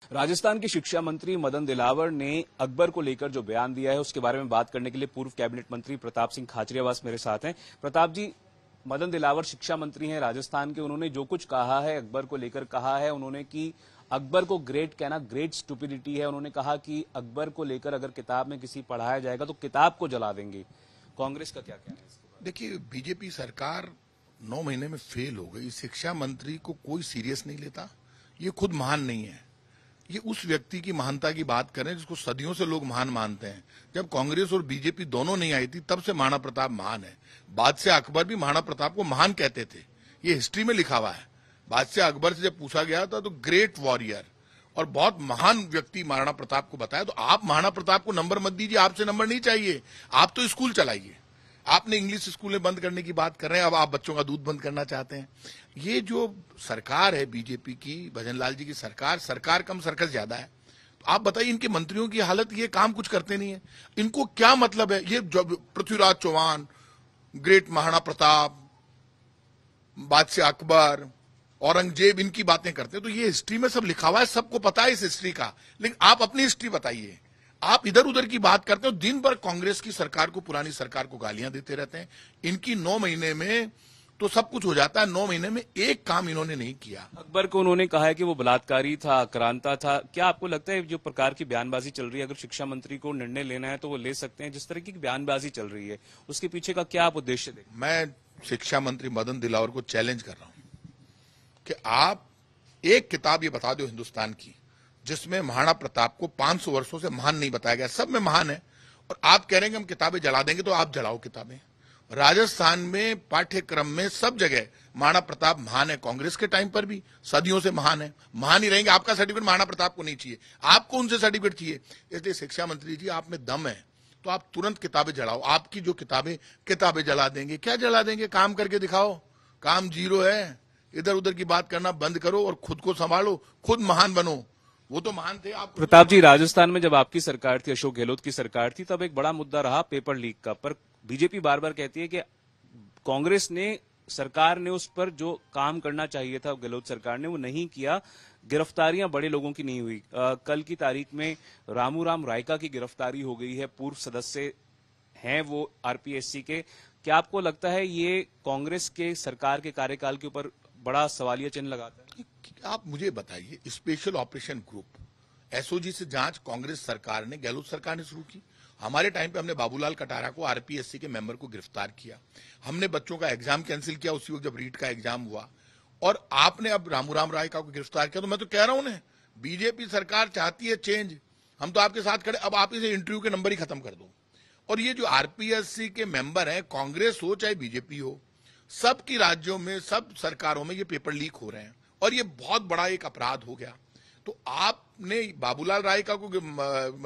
राजस्थान के शिक्षा मंत्री मदन दिलावर ने अकबर को लेकर जो बयान दिया है उसके बारे में बात करने के लिए पूर्व कैबिनेट मंत्री प्रताप सिंह खाचरियावास मेरे साथ हैं। प्रताप जी, मदन दिलावर शिक्षा मंत्री हैं राजस्थान के, उन्होंने जो कुछ कहा है अकबर को लेकर कहा है, उन्होंने कि अकबर को ग्रेट कहना ग्रेट स्टुपिडिटी है। उन्होंने कहा कि अकबर को लेकर अगर किताब में किसी पढ़ाया जाएगा तो किताब को जला देंगे। कांग्रेस का क्या कहना है? देखिए, बीजेपी सरकार 9 महीने में फेल हो गई। शिक्षा मंत्री को कोई सीरियस नहीं लेता। ये खुद महान नहीं है, ये उस व्यक्ति की महानता की बात करें जिसको सदियों से लोग महान मानते हैं। जब कांग्रेस और बीजेपी दोनों नहीं आई थी तब से महाराणा प्रताप महान है। बादशाह अकबर भी महाराणा प्रताप को महान कहते थे, ये हिस्ट्री में लिखा हुआ है। बादशाह अकबर से जब पूछा गया था तो ग्रेट वॉरियर और बहुत महान व्यक्ति महाराणा प्रताप को बताया। तो आप महाराणा प्रताप को नंबर मत दीजिए, आपसे नंबर नहीं चाहिए। आप तो स्कूल चलाइए। आपने इंग्लिश स्कूलें बंद करने की बात कर रहे हैं, अब आप बच्चों का दूध बंद करना चाहते हैं। ये जो सरकार है बीजेपी की, भजन लाल जी की सरकार कम सर्कस ज्यादा है। तो आप बताइए, इनके मंत्रियों की हालत, ये काम कुछ करते नहीं है। इनको क्या मतलब है? ये पृथ्वीराज चौहान, ग्रेट महाराणा प्रताप, बादशाह अकबर, औरंगजेब, इनकी बातें करते हैं। तो ये हिस्ट्री में सब लिखा हुआ है, सबको पता है इस हिस्ट्री का। लेकिन आप अपनी हिस्ट्री बताइए। आप इधर उधर की बात करते हो, दिन भर कांग्रेस की सरकार को, पुरानी सरकार को गालियां देते रहते हैं। इनकी 9 महीने में तो सब कुछ हो जाता है, 9 महीने में एक काम इन्होंने नहीं किया। अकबर को उन्होंने कहा है कि वो बलात्कारी था, आक्रांता था। क्या आपको लगता है जो प्रकार की बयानबाजी चल रही है, अगर शिक्षा मंत्री को निर्णय लेना है तो वो ले सकते हैं? जिस तरह की बयानबाजी चल रही है उसके पीछे का क्या आप उद्देश्य देखें? मैं शिक्षा मंत्री मदन दिलावर को चैलेंज कर रहा हूं कि आप एक किताब ये बता दो हिंदुस्तान की जिसमें महाराणा प्रताप को 500 वर्षों से महान नहीं बताया गया। सब में महान है और आप कह रहे हैं कि हम किताबें जला देंगे, तो आप जलाओ किताबें। राजस्थान में पाठ्यक्रम में सब जगह महाराणा प्रताप महान है। कांग्रेस के टाइम पर भी सदियों से महान है, महान ही रहेंगे। आपका सर्टिफिकेट महाराणा प्रताप को नहीं चाहिए, आपको उनसे सर्टिफिकेट चाहिए। इसलिए शिक्षा मंत्री जी, आप में दम है तो आप तुरंत किताबें जलाओ। आपकी जो किताबें जला देंगे, क्या जला देंगे? काम करके दिखाओ। काम जीरो है। इधर उधर की बात करना बंद करो और खुद को संभालो, खुद महान बनो। वो तो महान थे आप। प्रताप जी, राजस्थान में जब आपकी सरकार थी, अशोक गहलोत की सरकार थी, तब एक बड़ा मुद्दा रहा पेपर लीक का। पर बीजेपी बार बार कहती है कि कांग्रेस ने, सरकार ने उस पर जो काम करना चाहिए था गहलोत सरकार ने वो नहीं किया। गिरफ्तारियां बड़े लोगों की नहीं हुई। कल की तारीख में रामू राम रायका की गिरफ्तारी हो गई है। पूर्व सदस्य हैं वो आरपीएससी के। क्या आपको लगता है ये कांग्रेस के सरकार के कार्यकाल के ऊपर बड़ा सवालिया चिन्ह लगाता है? आप मुझे बताइए, स्पेशल ऑपरेशन ग्रुप एसओजी से जांच कांग्रेस सरकार ने, गहलोत सरकार ने शुरू की। हमारे टाइम पे हमने बाबूलाल कटारा को, आरपीएससी के मेंबर को गिरफ्तार किया। हमने बच्चों का एग्जाम कैंसिल किया उसी वक्त जब रीट का एग्जाम हुआ। और आपने अब रामूराम रायका को गिरफ्तार किया। तो मैं तो कह रहा हूं ना, बीजेपी सरकार चाहती है चेंज, हम तो आपके साथ खड़े। अब आप इसे इंटरव्यू के नंबर ही खत्म कर दो। और ये जो आरपीएससी के मेंबर हैं, कांग्रेस हो चाहे बीजेपी हो, सबकी राज्यों में, सब सरकारों में ये पेपर लीक हो रहे हैं और ये बहुत बड़ा एक अपराध हो गया। तो आपने बाबूलाल रायका को,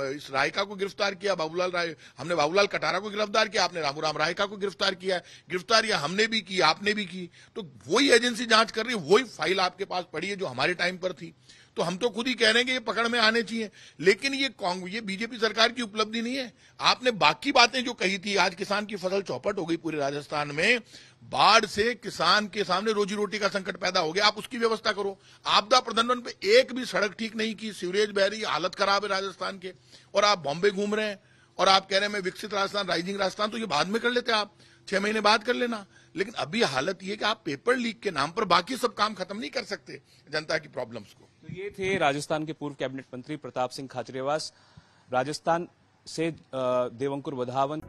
इस रायका को गिरफ्तार किया, हमने बाबूलाल कटारा को गिरफ्तार किया, आपने रामूराम रायका को गिरफ्तार किया। गिरफ्तारियां हमने भी की, आपने भी की। तो वही एजेंसी जांच कर रही है, वही फाइल आपके पास पड़ी है जो हमारे टाइम पर थी। तो हम तो खुद ही कह रहे हैं कि ये पकड़ में आने चाहिए। लेकिन ये बीजेपी सरकार की उपलब्धि नहीं है। आपने बाकी बातें जो कही थी, आज किसान की फसल चौपट हो गई पूरे राजस्थान में। बाढ़ से किसान के सामने रोजी रोटी का संकट पैदा हो गया, आप उसकी व्यवस्था करो। आपदा प्रबंधन पे एक भी सड़क ठीक नहीं की, सीवरेज बह रही है, हालत खराब है राजस्थान के। और आप बॉम्बे घूम रहे हैं और आप कह रहे हैं मैं विकसित राजस्थान, राइजिंग राजस्थान। तो ये बाद में कर लेते आप, 6 महीने बाद कर लेना। लेकिन अभी हालत ये कि आप पेपर लीक के नाम पर बाकी सब काम खत्म नहीं कर सकते जनता की प्रॉब्लम्स को। तो ये थे राजस्थान के पूर्व कैबिनेट मंत्री प्रताप सिंह खाचरियावास। राजस्थान से देवंकुर वधावन।